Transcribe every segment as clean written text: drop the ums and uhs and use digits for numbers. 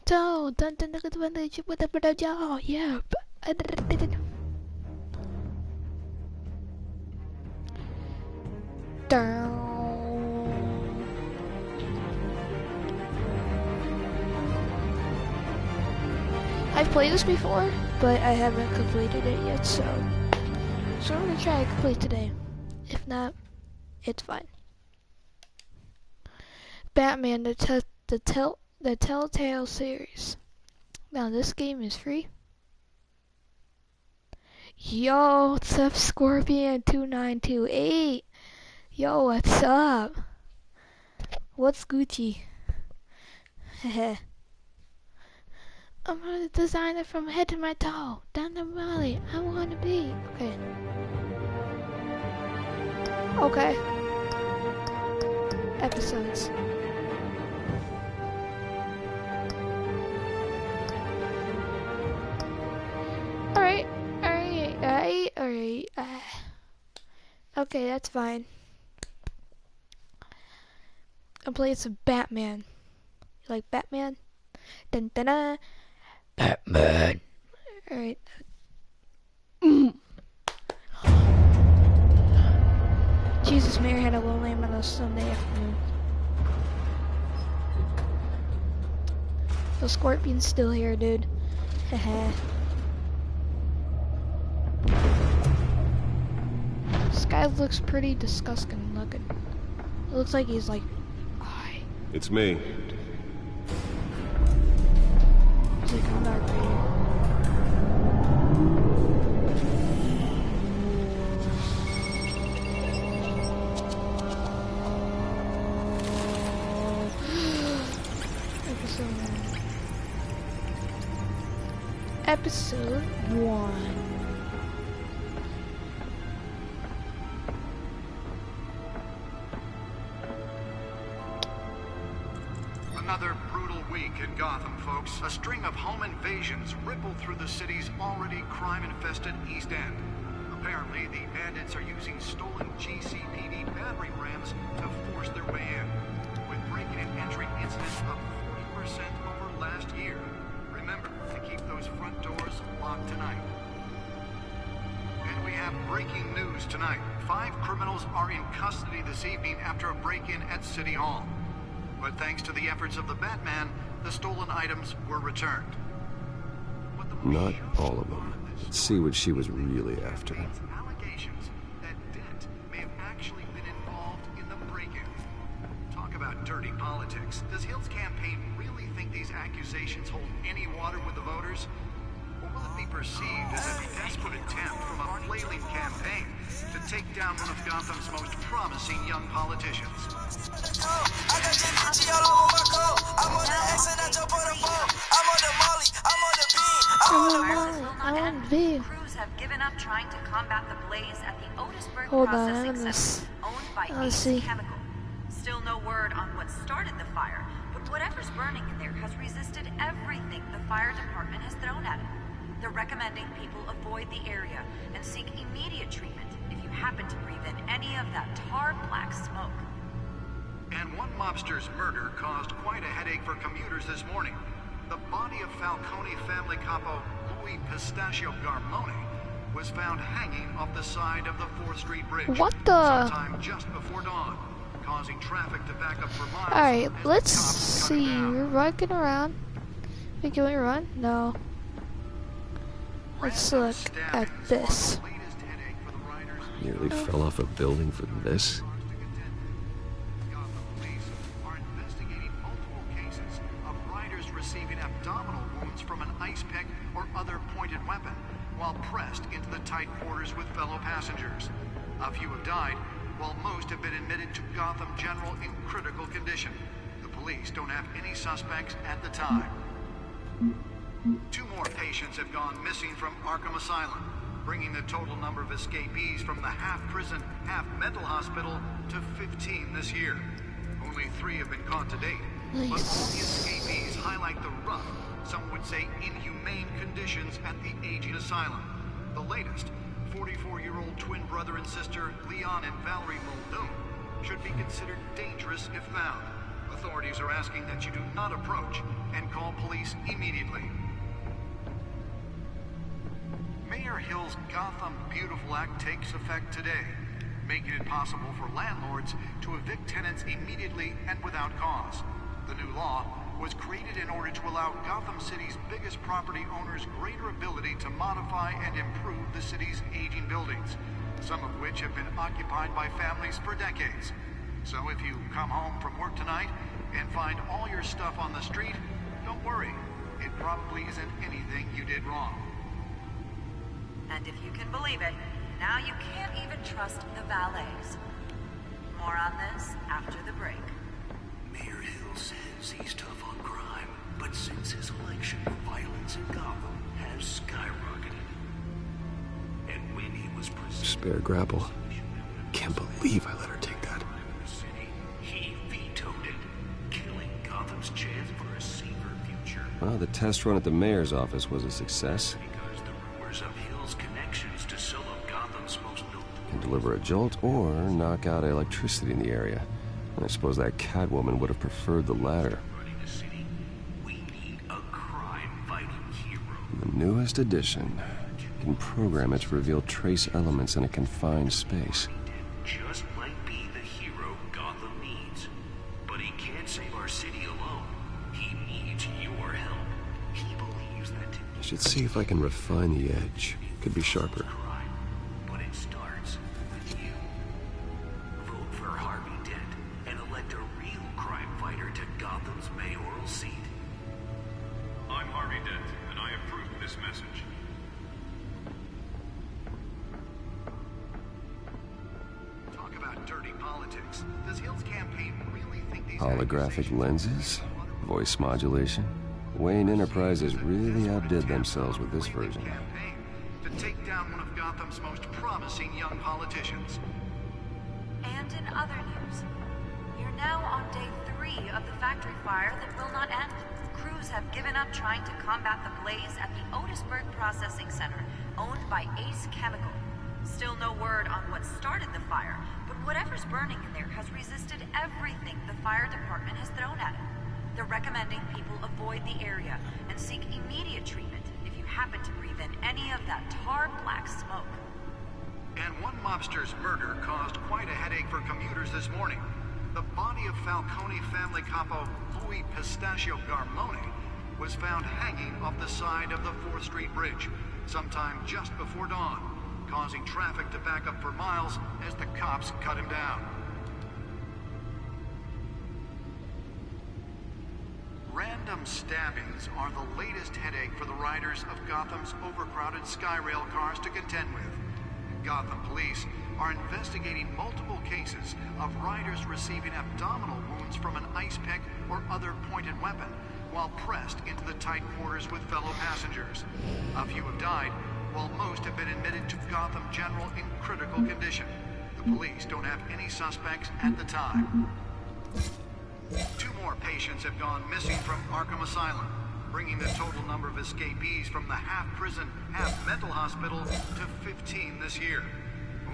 toe. Don't look at the with the jaw. Yeah. I've played this before, but I haven't completed it yet, so I'm gonna try to complete today. If not, it's fine. Batman, the Telltale series. Now this game is free. Yo, what's up, Scorpion2928? Yo, what's up? What's Gucci? Heh. I'm gonna design it from head to my toe, down the valley. I want to be. Okay. Okay. Episodes. Alright. Okay, that's fine. I'm playing some Batman. You like Batman? Dun dun dun. Batman. Alright. Jesus, Mary had a low lamb on a Sunday afternoon. The Scorpion's still here, dude. Haha. This guy looks pretty disgusting looking. It looks like he's like, hi. It's me. He's like, I'm Darth Vader. Episode 1. Another brutal week in Gotham, folks. A string of home invasions rippled through the city's already crime-infested East End. Apparently, the bandits are using stolen GCPD battering rams to force their way in, with breaking and entering incidents up 40% over last year. Remember to keep those front doors locked tonight. And we have breaking news tonight. 5 criminals are in custody this evening after a break-in at City Hall. But thanks to the efforts of the Batman, the stolen items were returned. Not all of them. Let's see what she was really after. Allegations that Dent may have actually been involved in the break-in. Talk about dirty politics. Does Hill's campaign really think these accusations hold any water with the voters? Or will it be perceived as a desperate attempt from a flailing campaign to take down one of Gotham's most promising young politicians? Crews have given up trying to combat the blaze at the Otisburg Hold on, processing center owned by let's see. Chemical. Still no word on what started the fire, but whatever's burning in there has resisted everything the fire department has thrown at it. They're recommending people avoid the area and seek immediate treatment if you happen to breathe in any of that tar black smoke. And one mobster's murder caused quite a headache for commuters this morning. The body of Falcone family capo Louis Pistachio Garmone was found hanging off the side of the 4th Street Bridge. What the? Sometime just before dawn, causing traffic to back up for miles. Alright, as let's the cops cut it see. down. We're walking around. Can we run? No. Let's look at this. Nearly fell off a building for this. Receiving abdominal wounds from an ice pick or other pointed weapon while pressed into the tight quarters with fellow passengers. A few have died, while most have been admitted to Gotham General in critical condition. The police don't have any suspects at the time. 2 more patients have gone missing from Arkham Asylum, bringing the total number of escapees from the half-prison, half-mental hospital to 15 this year. Only 3 have been caught to date. But all the escapees highlight the rough, some would say inhumane conditions at the aging asylum. The latest, 44-year-old twin brother and sister Leon and Valerie Muldoon, should be considered dangerous if found. Authorities are asking that you do not approach and call police immediately. Mayor Hill's Gotham Beautiful Act takes effect today, making it possible for landlords to evict tenants immediately and without cause. The new law was created in order to allow Gotham City's biggest property owners greater ability to modify and improve the city's aging buildings, some of which have been occupied by families for decades. So if you come home from work tonight and find all your stuff on the street, don't worry. It probably isn't anything you did wrong. And if you can believe it, now you can't even trust the valets. More on this after the break. Mayor Hill says he's tough on crime, but since his election, violence in Gotham has skyrocketed. And when he was presented... Spare grapple. Can't believe I let her take that. He vetoed it, killing Gotham's chance for a safer future. Well, the test run at the mayor's office was a success. Because the rumors of Hill's connections to some of Gotham's most notable... Can deliver a jolt or knock out electricity in the area. And I suppose that Catwoman would have preferred the latter. Running the city, we need a crime-fighting hero. The newest addition can program it to reveal trace elements in a confined space. Just might be the hero Gotham needs. But he can't save our city alone. He needs your help. He believes that... I should see if I can refine the edge. Could be sharper. Crime, but it starts with you. Vote for Harvey Dent and elect a real crime fighter to Gotham's mayoral seat. I'm Harvey Dent, and I approve this message. Talk about dirty politics. Does Hill's campaign really think these Holographic lenses? Voice modulation? Wayne Enterprises really outdid themselves with this version. Campaign to take down one of Gotham's most promising young politicians. And in other news, you're now on day 3 of the factory fire that will not end. Crews have given up trying to combat the blaze at the Otisburg Processing Center, owned by Ace Chemical. Still no word on what started the fire, but whatever's burning in there has resisted everything the fire department has thrown at it. They're recommending people avoid the area and seek immediate treatment if you happen to breathe in any of that tar black smoke. And one mobster's murder caused quite a headache for commuters this morning. The body of Falcone family capo Louis Pistachio Garmone was found hanging off the side of the 4th Street Bridge sometime just before dawn, causing traffic to back up for miles as the cops cut him down. Random stabbings are the latest headache for the riders of Gotham's overcrowded Skyrail cars to contend with. Gotham police are investigating multiple cases of riders receiving abdominal wounds from an ice pick or other pointed weapon while pressed into the tight quarters with fellow passengers. A few have died, while most have been admitted to Gotham General in critical condition. The police don't have any suspects at the time. 2 more patients have gone missing from Arkham Asylum, bringing the total number of escapees from the half-prison, half-mental hospital to 15 this year.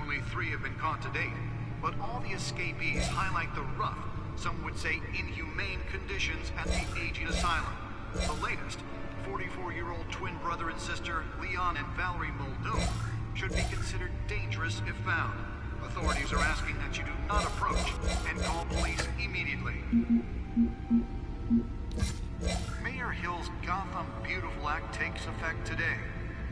Only 3 have been caught to date, but all the escapees highlight the rough, some would say inhumane conditions at the aging asylum. The latest, 44-year-old twin brother and sister Leon and Valerie Muldoon, should be considered dangerous if found. Authorities are asking that you do not approach and call police immediately. Mayor Hill's Gotham Beautiful Act takes effect today,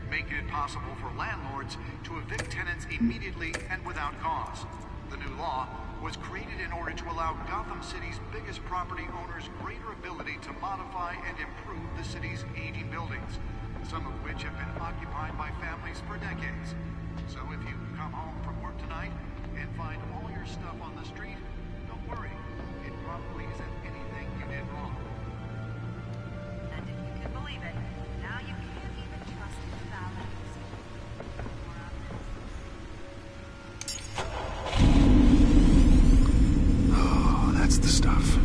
making it possible for landlords to evict tenants immediately and without cause. The new law was created in order to allow Gotham City's biggest property owners greater ability to modify and improve the city's aging buildings, some of which have been occupied by families for decades. So if you come home from work tonight and find all your stuff on the street, don't worry. It probably isn't anything you did wrong. And if you can believe it, now you can't even trust the valets. More on this. Oh, that's the stuff.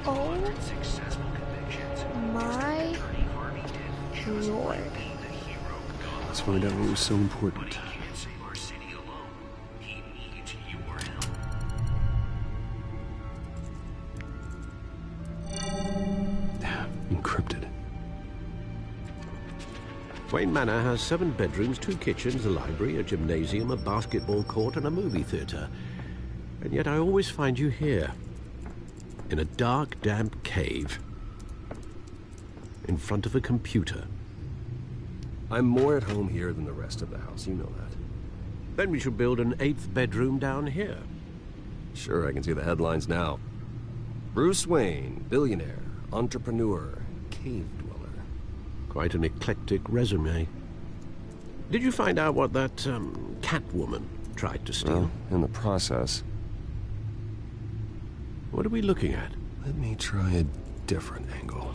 Oh my lord. Let's find out what was so important. He can't save our city alone. He needs your help. Encrypted. Wayne Manor has 7 bedrooms, 2 kitchens, a library, a gymnasium, a basketball court, and a movie theater. And yet I always find you here, in a dark, damp cave, in front of a computer. I'm more at home here than the rest of the house, you know that. Then we should build an 8th bedroom down here. Sure, I can see the headlines now. Bruce Wayne, billionaire, entrepreneur, cave dweller. Quite an eclectic resume. Did you find out what that, Catwoman tried to steal? Well, in the process. What are we looking at? Let me try a different angle.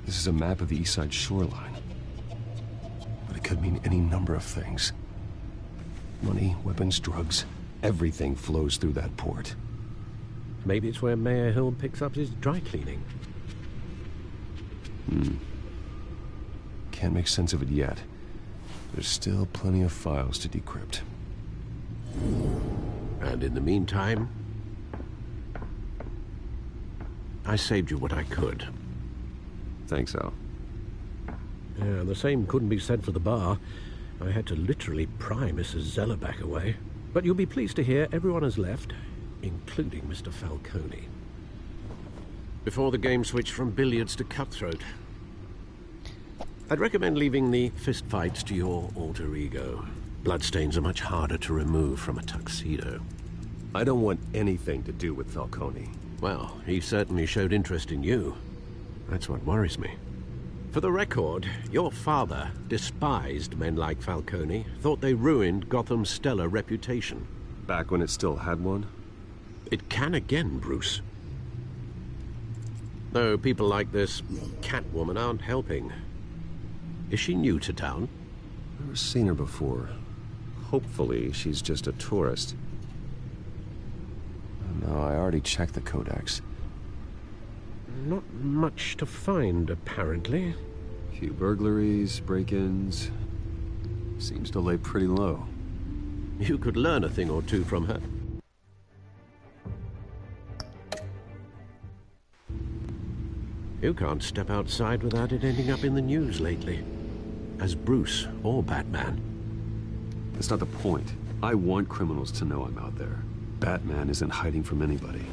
This is a map of the East Side shoreline. But it could mean any number of things. Money, weapons, drugs, everything flows through that port. Maybe it's where Mayor Hill picks up his dry cleaning. Can't make sense of it yet. There's still plenty of files to decrypt. And in the meantime, I saved you what I could. Thanks, Al. Yeah, the same couldn't be said for the bar. I had to literally pry Mrs. Zellerback away. But you'll be pleased to hear everyone has left, including Mr. Falcone. Before the game switched from billiards to cutthroat. I'd recommend leaving the fistfights to your alter ego. Bloodstains are much harder to remove from a tuxedo. I don't want anything to do with Falcone. Well, he certainly showed interest in you. That's what worries me. For the record, your father despised men like Falcone, thought they ruined Gotham's stellar reputation. Back when it still had one? It can again, Bruce. Though people like this Catwoman aren't helping. Is she new to town? Never seen her before. Hopefully, she's just a tourist. No, I already checked the codex. Not much to find, apparently. Few burglaries, break-ins. Seems to lay pretty low. You could learn a thing or two from her. You can't step outside without it ending up in the news lately. As Bruce or Batman. That's not the point. I want criminals to know I'm out there. Batman isn't hiding from anybody.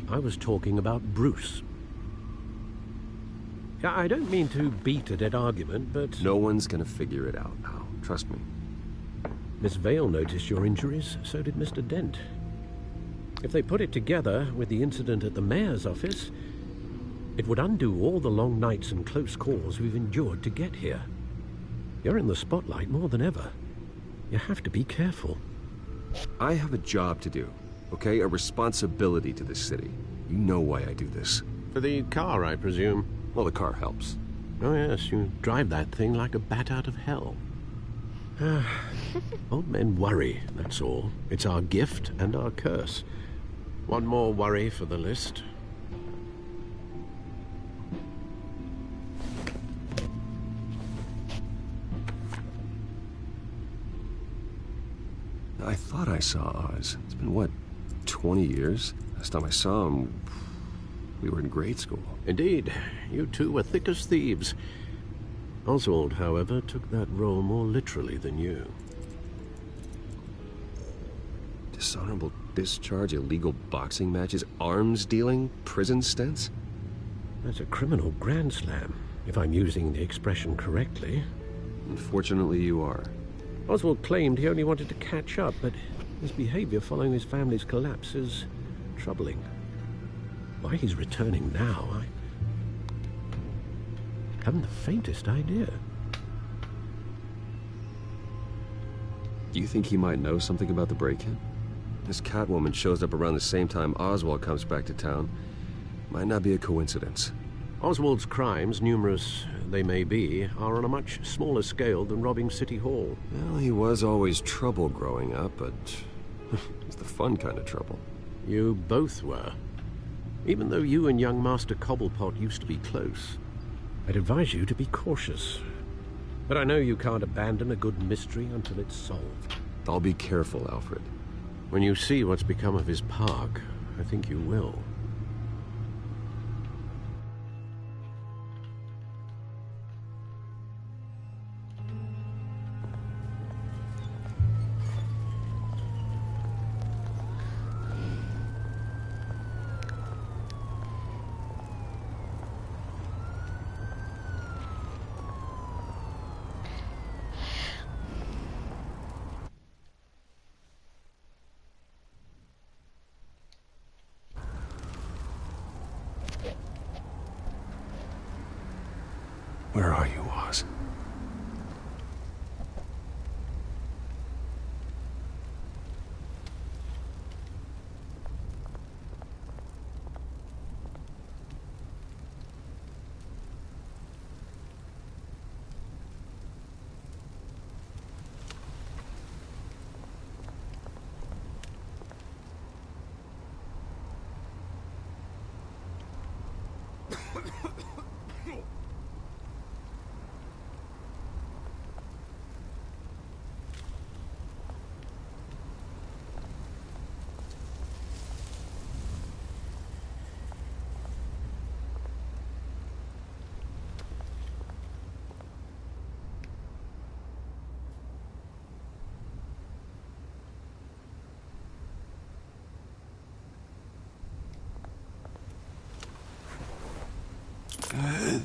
I was talking about Bruce. I don't mean to beat a dead argument, but... No one's gonna figure it out, Al. Trust me. Miss Vale noticed your injuries, so did Mr. Dent. If they put it together with the incident at the mayor's office, it would undo all the long nights and close calls we've endured to get here. You're in the spotlight more than ever. You have to be careful. I have a job to do, okay? A responsibility to this city. You know why I do this. For the car, I presume. Well, the car helps. Oh yes, you drive that thing like a bat out of hell. Old men worry, that's all. It's our gift and our curse. One more worry for the list. I thought I saw Oz. It's been, what, 20 years? Last time I saw him, we were in grade school. Indeed, you two were thick as thieves. Oswald, however, took that role more literally than you. Dishonorable discharge, illegal boxing matches, arms dealing, prison stints? That's a criminal grand slam. if I'm using the expression correctly. Unfortunately, you are. Oswald claimed he only wanted to catch up, but his behavior following his family's collapse is troubling. Why he's returning now, I haven't the faintest idea. Do you think he might know something about the break-in? This Catwoman shows up around the same time Oswald comes back to town. Might not be a coincidence. Oswald's crimes, numerous they may be, are on a much smaller scale than robbing City Hall. Well, he was always trouble growing up, but it's the fun kind of trouble. You both were. Even though you and young Master Cobblepot used to be close, I'd advise you to be cautious. But I know you can't abandon a good mystery until it's solved. I'll be careful, Alfred. When you see what's become of his park, I think you will. Where are you, Oz?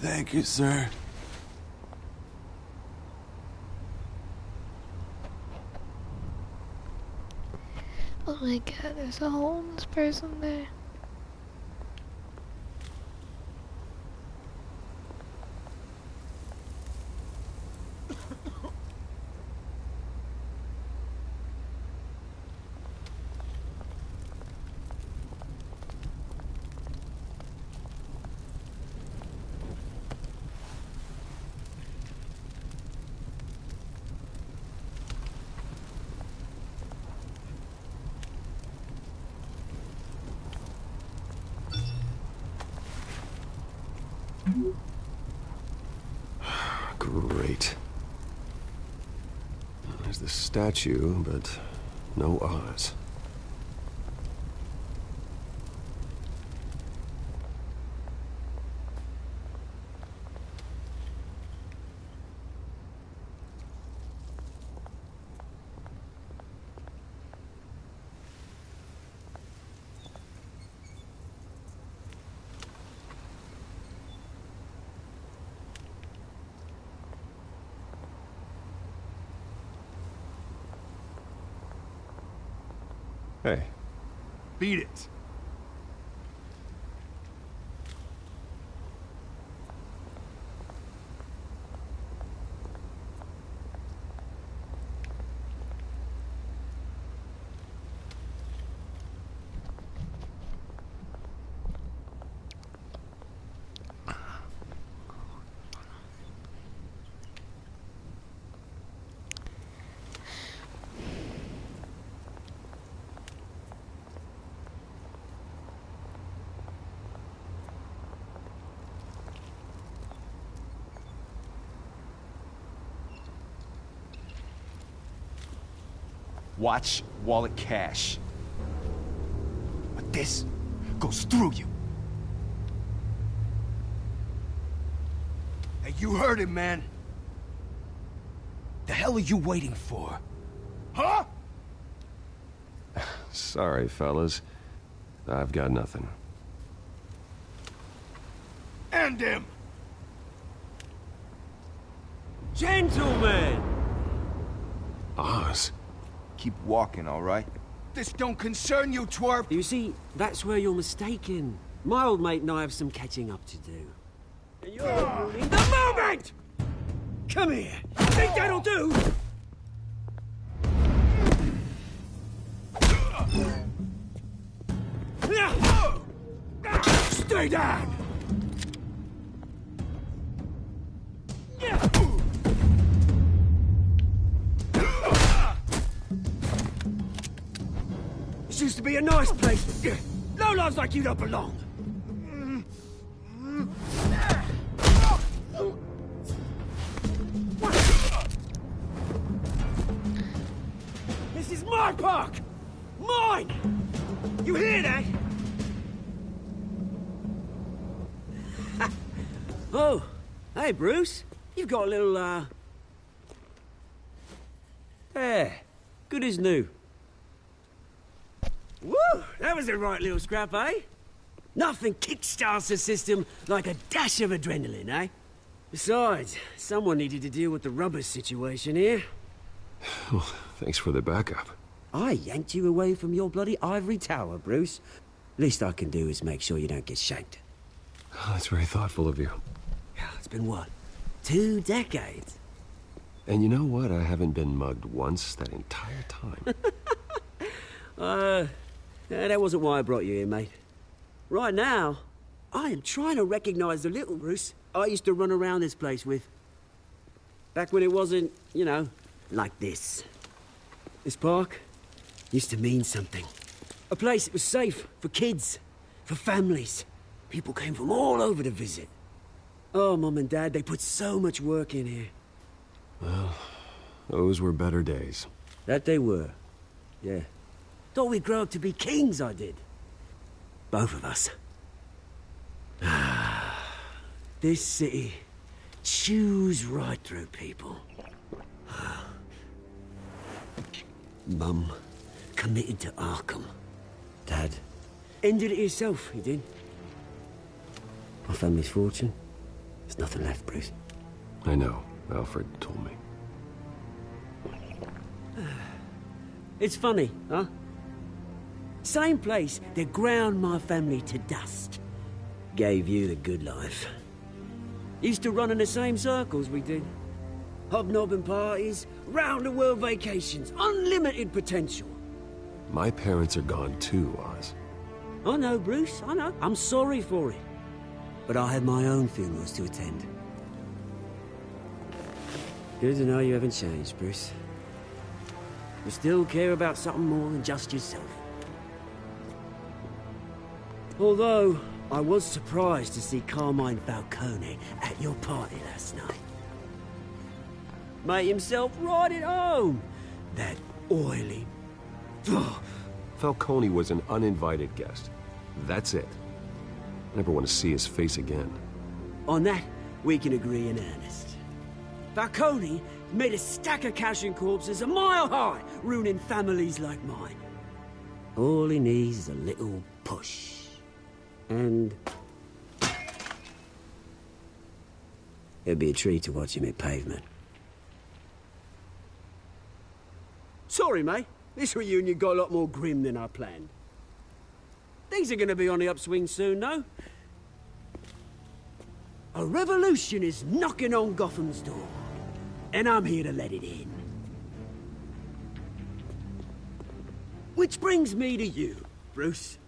Thank you, sir. Oh my god, there's a homeless person there. Great. There's the statue, but no Oz. Hey. Beat it. Watch wallet cash. But this goes through you. Hey, you heard him, man. The hell are you waiting for? Huh? Sorry, fellas. I've got nothing. End him! Gentlemen! Oz? Keep walking, all right? This don't concern you, twerp! You see, that's where you're mistaken. My old mate and I have some catching up to do. And you're ruining the moment! Come here. Think that'll do? Stay down! This used to be a nice place. No lives like you don't belong. This is my park! Mine! You hear that? Oh, hey, Bruce. You've got a little, There. Good as new. Woo! That was a right little scrap, eh? Nothing kickstarts the system like a dash of adrenaline, eh? Besides, someone needed to deal with the rubber situation here. Well, thanks for the backup. I yanked you away from your bloody ivory tower, Bruce. Least I can do is make sure you don't get shanked. Oh, that's very thoughtful of you. Yeah, it's been what? 2 decades? And you know what? I haven't been mugged once that entire time. That wasn't why I brought you here, mate. Right now, I am trying to recognize the little Bruce I used to run around this place with. Back when it wasn't, you know, like this. This park used to mean something. A place that was safe for kids, for families. People came from all over to visit. Oh, Mum and Dad, they put so much work in here. Well, those were better days. That they were, yeah. Thought we'd grow up to be kings, I did. Both of us. This city chews right through people. Mum committed to Arkham. Dad ended it himself, he did. My family's fortune. There's nothing left, Bruce. I know. Alfred told me. It's funny, huh? Same place that ground my family to dust. Gave you the good life. Used to run in the same circles we did. Hobnobbing parties, round-the-world vacations, unlimited potential. My parents are gone too, Oz. I know, Bruce, I know. I'm sorry for it. But I have my own funerals to attend. Good to know you haven't changed, Bruce. You still care about something more than just yourself. Although, I was surprised to see Carmine Falcone at your party last night. Made himself right at home. That oily... Falcone was an uninvited guest. That's it. Never want to see his face again. On that, we can agree in earnest. Falcone made a stack of cash and corpses a mile high, ruining families like mine. All he needs is a little push. And... it'd be a treat to watch him hit pavement. Sorry, mate. This reunion got a lot more grim than I planned. Things are gonna be on the upswing soon, though. A revolution is knocking on Gotham's door. And I'm here to let it in. Which brings me to you, Bruce.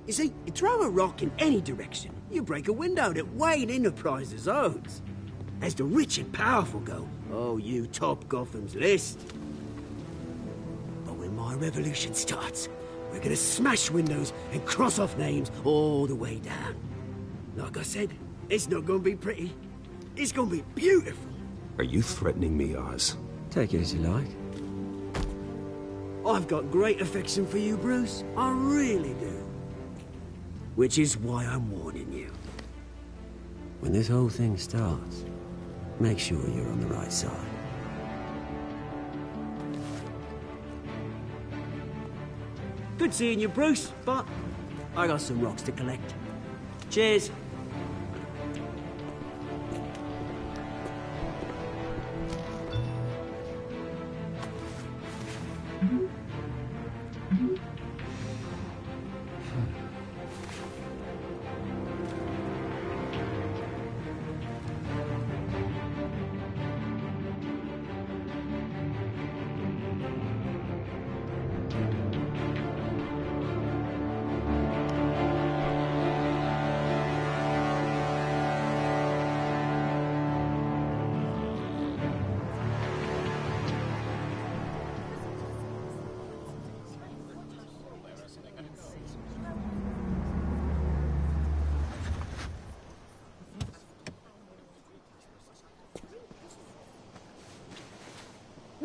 You see, you throw a rock in any direction, you break a window that Wayne Enterprises owns. As the rich and powerful go, oh, you top Gotham's list. But when my revolution starts, we're gonna smash windows and cross off names all the way down. Like I said, it's not gonna be pretty. It's gonna be beautiful. Are you threatening me, Oz? Take it as you like. I've got great affection for you, Bruce. I really do. Which is why I'm warning you. When this whole thing starts, make sure you're on the right side. Good seeing you, Bruce, but I got some rocks to collect. Cheers.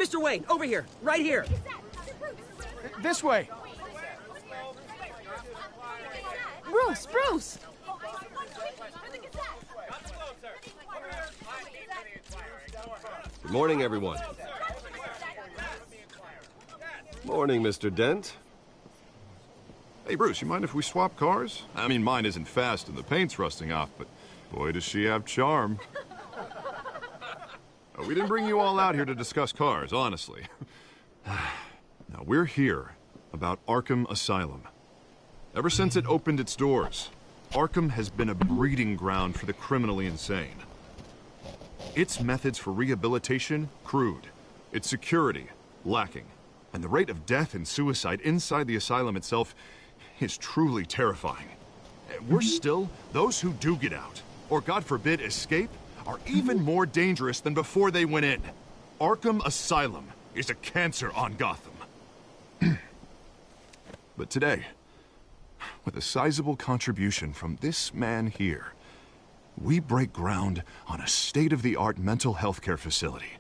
Mr. Wayne, over here. Right here. This way. Bruce! Good morning, everyone. Morning, Mr. Dent. Hey, Bruce, you mind if we swap cars? I mean, mine isn't fast and the paint's rusting off, but boy, does she have charm. We didn't bring you all out here to discuss cars, honestly. Now, we're here about Arkham Asylum. Ever since it opened its doors, Arkham has been a breeding ground for the criminally insane. Its methods for rehabilitation, crude. Its security, lacking. And the rate of death and suicide inside the asylum itself is truly terrifying. Worse still, those who do get out, or God forbid escape, are even more dangerous than before they went in. Arkham Asylum is a cancer on Gotham. But today, with a sizable contribution from this man here, we break ground on a state-of-the-art mental health care facility.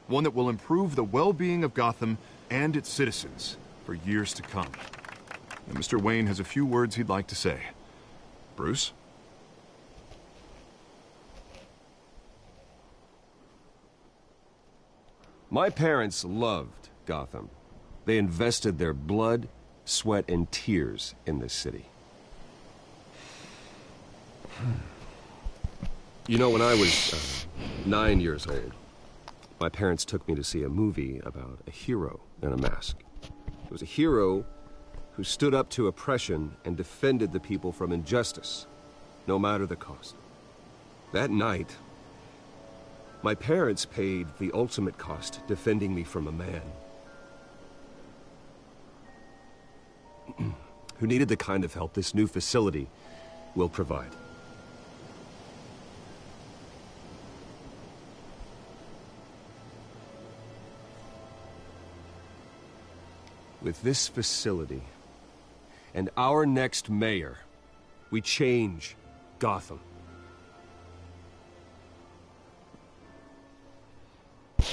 One that will improve the well-being of Gotham and its citizens for years to come. Now, Mr. Wayne has a few words he'd like to say. Bruce? My parents loved Gotham. They invested their blood, sweat, and tears in this city. You know, when I was 9 years old, my parents took me to see a movie about a hero in a mask. It was a hero who stood up to oppression and defended the people from injustice, no matter the cost. That night, my parents paid the ultimate cost defending me from a man who needed the kind of help this new facility will provide. With this facility and our next mayor, we change Gotham.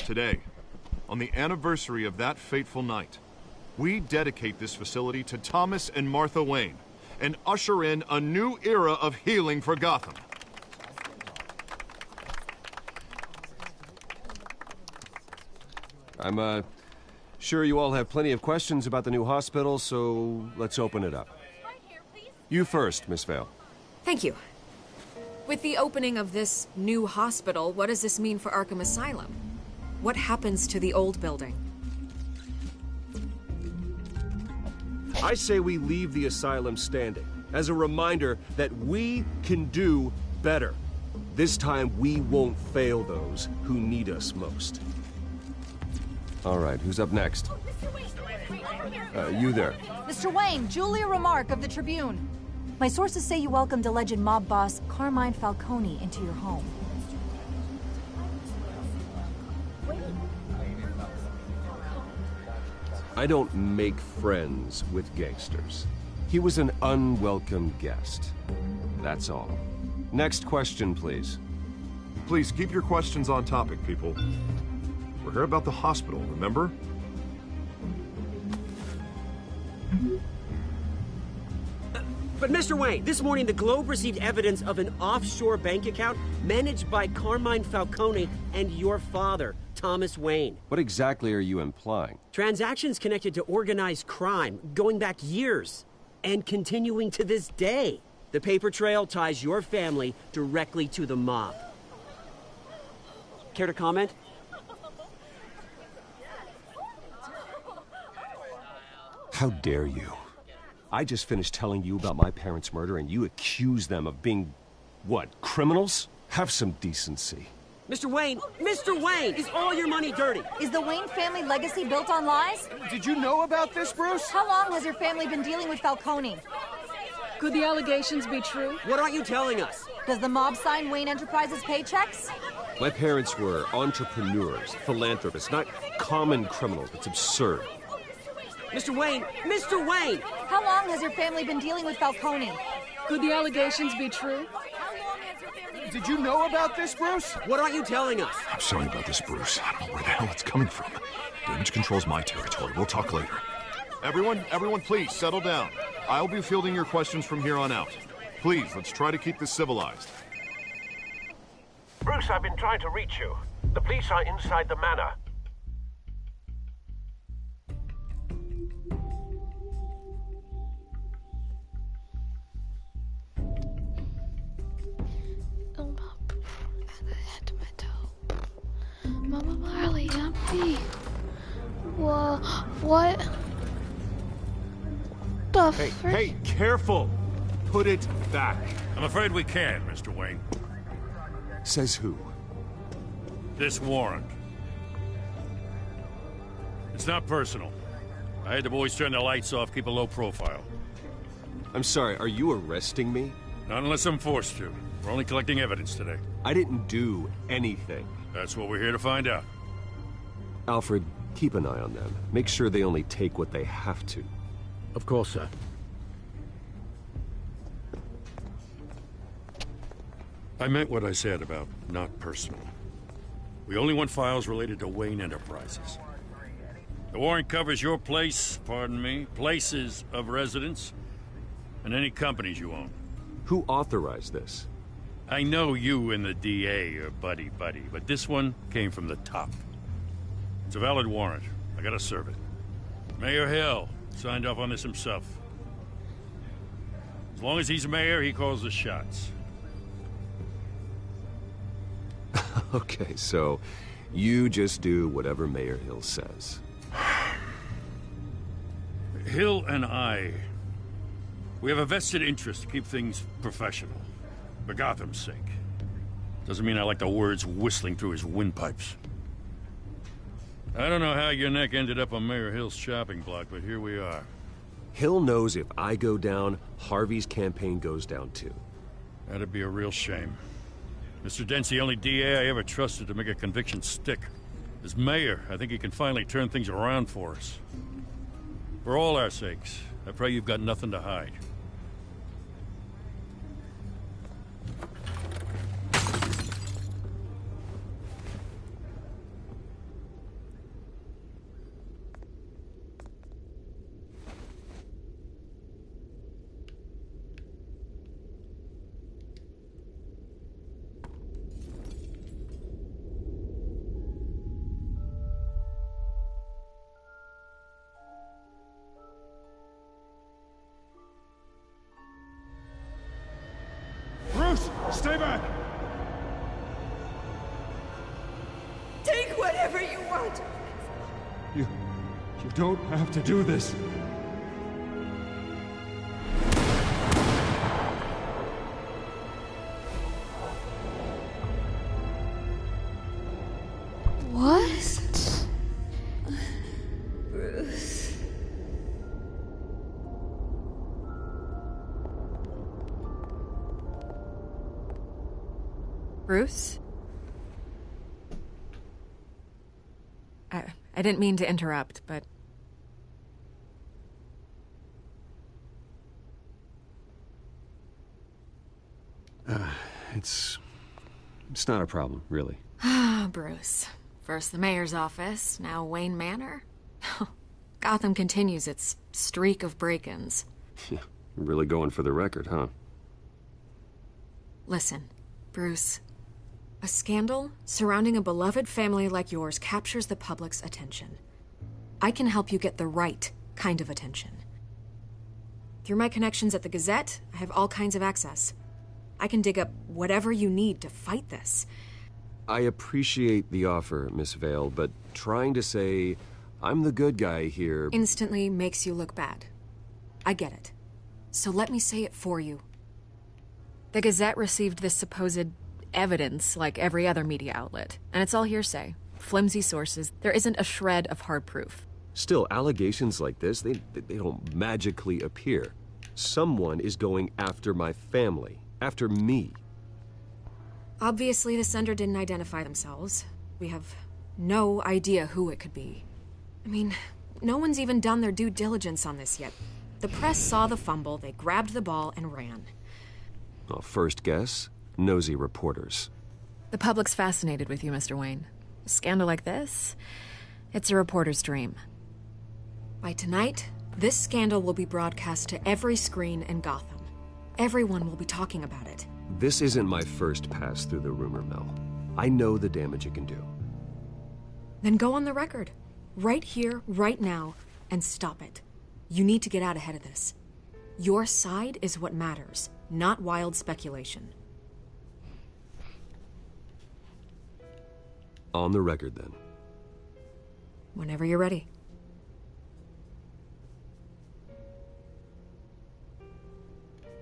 Today, on the anniversary of that fateful night, we dedicate this facility to Thomas and Martha Wayne and usher in a new era of healing for Gotham. I'm sure you all have plenty of questions about the new hospital, so let's open it up. You first, Miss Vale. Thank you. With the opening of this new hospital, what does this mean for Arkham Asylum? What happens to the old building? I say we leave the asylum standing as a reminder that we can do better. This time, we won't fail those who need us most. All right, who's up next? You there. Mr. Wayne, Julia Remark of the Tribune. My sources say you welcomed alleged mob boss Carmine Falcone into your home. I don't make friends with gangsters. He was an unwelcome guest. That's all. Next question, please. Please keep your questions on topic, people. We're here about the hospital, remember? But Mr. Wayne, this morning the Globe received evidence of an offshore bank account managed by Carmine Falcone and your father, Thomas Wayne. What exactly are you implying? Transactions connected to organized crime going back years and continuing to this day. The paper trail ties your family directly to the mob. Care to comment? How dare you? I just finished telling you about my parents' murder and you accuse them of being, what, criminals? Have some decency. Mr. Wayne, is all your money dirty? Is the Wayne family legacy built on lies? Did you know about this, Bruce? How long has your family been dealing with Falcone? Could the allegations be true? What aren't you telling us? Does the mob sign Wayne Enterprises paychecks? My parents were entrepreneurs, philanthropists, not common criminals. It's absurd. Mr. Wayne! How long has your family been dealing with Falcone? Could the allegations be true? Did you know about this, Bruce? What aren't you telling us? I'm sorry about this, Bruce. I don't know where the hell it's coming from. Damage control's my territory. We'll talk later. Everyone, please, settle down. I'll be fielding your questions from here on out. Please, let's try to keep this civilized. Bruce, I've been trying to reach you. The police are inside the manor. Mama Marley, I'm me. Whoa, what? The frick? Hey, careful! Put it back. I'm afraid we can't, Mr. Wayne. Says who? This warrant. It's not personal. I had the boys turn the lights off, keep a low profile. I'm sorry, are you arresting me? Not unless I'm forced to. We're only collecting evidence today. I didn't do anything. That's what we're here to find out. Alfred, keep an eye on them. Make sure they only take what they have to. Of course, sir. I meant what I said about not personal. We only want files related to Wayne Enterprises. The warrant covers your place, pardon me, places of residence, and any companies you own. Who authorized this? I know you and the DA are buddy-buddy, but this one came from the top. It's a valid warrant. I gotta serve it. Mayor Hill signed off on this himself. As long as he's mayor, he calls the shots. Okay, so you just do whatever Mayor Hill says. Hill and I, we have a vested interest to keep things professional. For Gotham's sake. Doesn't mean I like the words whistling through his windpipes. I don't know how your neck ended up on Mayor Hill's shopping block, but here we are. Hill knows if I go down, Harvey's campaign goes down too. That'd be a real shame. Mr. Dent's the only DA I ever trusted to make a conviction stick. As mayor, I think he can finally turn things around for us. For all our sakes, I pray you've got nothing to hide. Stay back! Take whatever you want! You don't have to do this. What? Bruce. Bruce? I didn't mean to interrupt, but... It's not a problem, really. Ah, Bruce. First the mayor's office, now Wayne Manor. Gotham continues its streak of break-ins. Yeah, really going for the record, huh? Listen, Bruce. A scandal surrounding a beloved family like yours captures the public's attention. I can help you get the right kind of attention. Through my connections at the Gazette, I have all kinds of access. I can dig up whatever you need to fight this. I appreciate the offer, Miss Vale, but trying to say I'm the good guy here... instantly makes you look bad. I get it. So let me say it for you. The Gazette received this supposed evidence like every other media outlet, and it's all hearsay. Flimsy sources. There isn't a shred of hard proof. Still, allegations like this, they don't magically appear. Someone is going after my family. After me. Obviously, the sender didn't identify themselves. We have no idea who it could be. I mean, no one's even done their due diligence on this yet. The press saw the fumble, they grabbed the ball and ran. Well, first guess, nosy reporters. The public's fascinated with you, Mr. Wayne. A scandal like this, it's a reporter's dream. By tonight, this scandal will be broadcast to every screen in Gotham. Everyone will be talking about it. This isn't my first pass through the rumor mill. I know the damage it can do. Then go on the record. Right here, right now, and stop it. You need to get out ahead of this. Your side is what matters, not wild speculation. On the record, then. Whenever you're ready.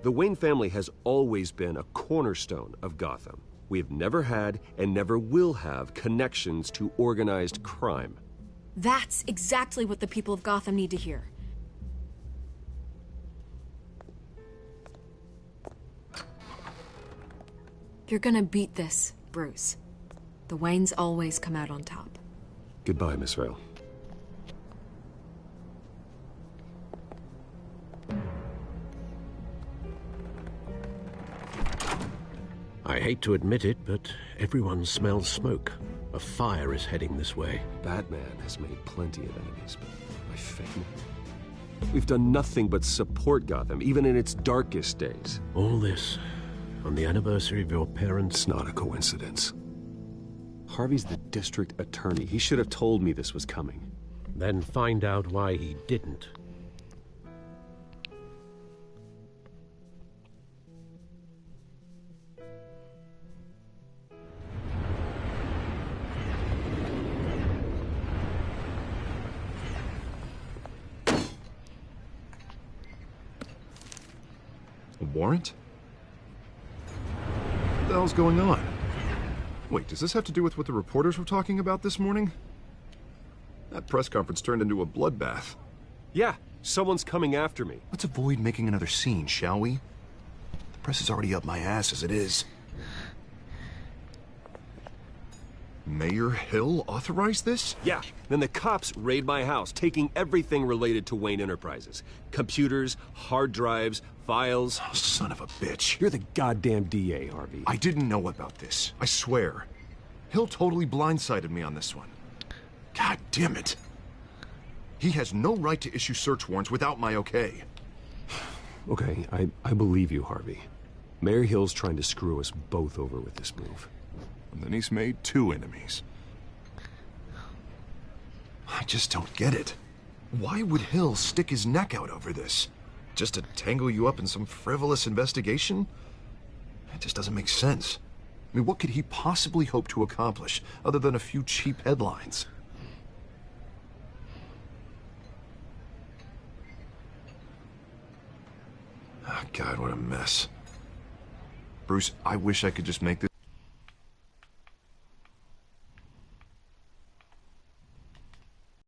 The Wayne family has always been a cornerstone of Gotham. We have never had and never will have connections to organized crime. That's exactly what the people of Gotham need to hear. You're gonna beat this, Bruce. The Waynes always come out on top. Goodbye, Miss Vale. I hate to admit it, but everyone smells smoke. A fire is heading this way. Batman has made plenty of enemies, but my family... We've done nothing but support Gotham, even in its darkest days. All this on the anniversary of your parents'... It's not a coincidence. Harvey's the district attorney. He should have told me this was coming. Then find out why he didn't. A warrant? What the hell's going on? Wait, does this have to do with what the reporters were talking about this morning? That press conference turned into a bloodbath. Yeah, someone's coming after me. Let's avoid making another scene, shall we? The press is already up my ass as it is. Mayor Hill authorized this? Yeah, then the cops raid my house, taking everything related to Wayne Enterprises. Computers, hard drives, files. Oh, son of a bitch. You're the goddamn DA, Harvey. I didn't know about this. I swear. Hill totally blindsided me on this one. God damn it. He has no right to issue search warrants without my okay. Okay, I believe you, Harvey. Mayor Hill's trying to screw us both over with this move. And then he's made 2 enemies. I just don't get it. Why would Hill stick his neck out over this? Just to tangle you up in some frivolous investigation? It just doesn't make sense. I mean, what could he possibly hope to accomplish other than a few cheap headlines? Oh, God, what a mess. Bruce, I wish I could just make this